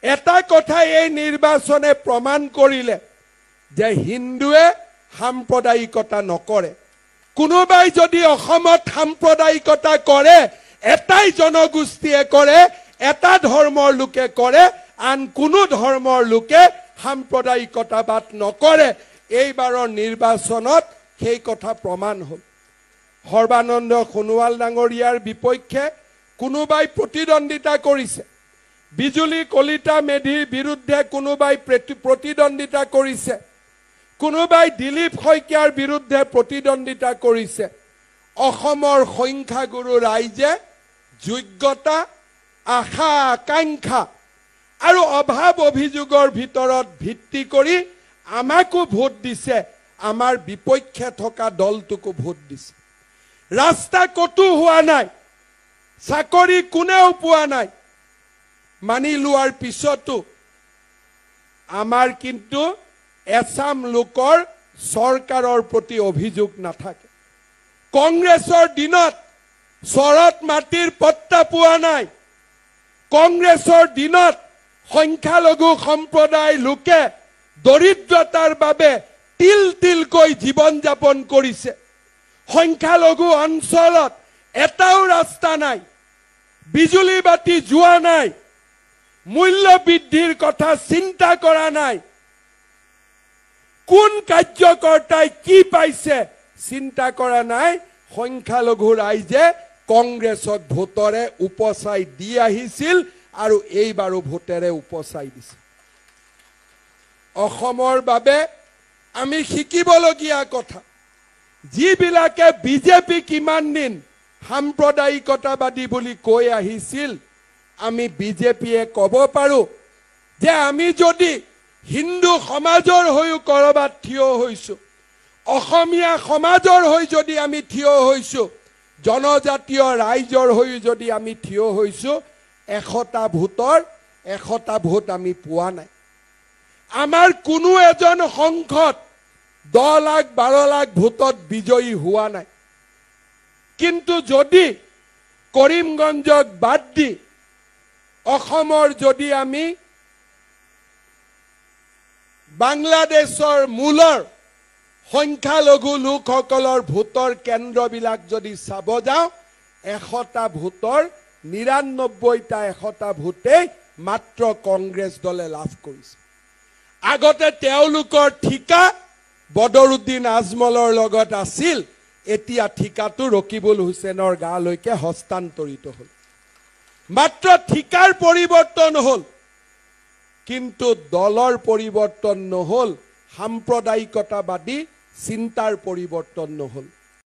এটা কথা এই নিৰ্বাচনে প্ৰমাণ কৰিলে যে হিন্দুৱে সাম্প্ৰদায়িকতা নকৰে। কোনোবাই যদি অসমত সাম্প্ৰদায়িকতা কৰে, এটাই জনগোষ্ঠীয়ে কৰে, এটা ধৰ্মৰ লোকে কৰে, আন কোনো ধৰ্মৰ লোকে সাম্প্ৰদায়িকতাবাদ নকৰে। এইবাৰৰ নিৰ্বাচনত সেই কথা প্ৰমাণ হ'ল। সৰ্বানন্দ সোণোৱাল ডাঙৰীয়াৰ বিপক্ষে কোনোবাই প্ৰতিদ্বন্দ্বিতা কৰিছে, বিজুলী কলিতা মেধিৰ বিৰুদ্ধে কোনোবাই প্ৰতিদ্বন্দ্বিতা কৰিছে, কোনোবাই দিলীপ শইকীয়াৰ বিৰুদ্ধে প্ৰতিদ্বন্দ্বিতা কৰিছে। অসমৰ সংখ্যাগুৰু ৰাইজে যোগ্যতা, আশা আকাংক্ষা আৰু অভাৱ অভিযোগৰ ভিতৰত ভিত্তি কৰি আমাকো ভোট দিছে, আমাৰ বিপক্ষে থকা দলটোকো ভোট দিছে। ৰাস্তা কতো হোৱা নাই, চাকৰি কোনেও পোৱা নাই, মানি লোৱাৰ পিছতো আমাৰ কিন্তু এছাম লোকৰ চৰকাৰৰ প্ৰতি অভিযোগ নাথাকে। কংগ্ৰেছৰ দিনত চৰত মাটিৰ পট্টা পোৱা নাই, কংগ্ৰেছৰ দিনত সংখ্যালঘু সম্প্ৰদায়ৰ লোকে দৰিদ্ৰতাৰ বাবে তিল তিলকৈ জীৱন যাপন কৰিছে। সংখ্যালঘু অঞ্চলত এটাও ৰাস্তা নাই, বিজুলী বাতি যোৱা নাই, মূল্য বৃদ্ধিৰ কথা চিন্তা কৰা নাই, কোন কাৰ্যকৰ্তাই কি পাইছে চিন্তা কৰা নাই। সংখ্যালঘু ৰাইজে কংগ্ৰেছক ভোটৰে উপচাই দি আহিছিল আৰু এইবাৰো ভোটেৰে উপচাই দিছে। অসমৰ বাবে আমি শিকিবলগীয়া কথা, যিবিলাকে বিজেপি কিমান দিন সাম্প্ৰদায়িকতাবাদী বুলি কৈ আহিছিল, আমি বিজেপিয়ে ক'ব পাৰোঁ যে আমি যদি হিন্দু সমাজৰ হৈও কৰবাত থিয় হৈছোঁ, অসমীয়া সমাজৰ হৈ যদি আমি থিয় হৈছোঁ, জনজাতীয় ৰাইজৰ হৈ যদি আমি থিয় হৈছোঁ, 100টা ভোটৰ 100টা ভোট আমি পোৱা নাই। আমাৰ কোনো এজন সংসদ 10 লাখ 12 লাখ ভোটত বিজয়ী হোৱা নাই। কিন্তু যদি কৰিমগঞ্জক বাদ দি অসমৰ যদি আমি বাংলাদেশৰ মূলৰ সংখ্যালঘু লোকসকলৰ ভোটৰ কেন্দ্ৰবিলাক যদি চাব যাওঁ, 100টা ভোটৰ 99টা 100টা ভোটেই মাত্ৰ কংগ্ৰেছ দলে লাভ কৰিছে। আগতে তেওঁলোকৰ ঠিকা বদৰুদ্দিন আজমলৰ লগত আছিল, এতিয়া ঠিকাটো ৰকিবুল হুছেইনৰ গালৈকে হস্তান্তৰিত হ'ল। মাত্ৰ ঠিকাৰ পৰিৱৰ্তন হ'ল, কিন্তু দলৰ পৰিৱৰ্তন নহ'ল, সাম্প্ৰদায়িকতাবাদী চিন্তাৰ পৰিৱৰ্তন নহ'ল।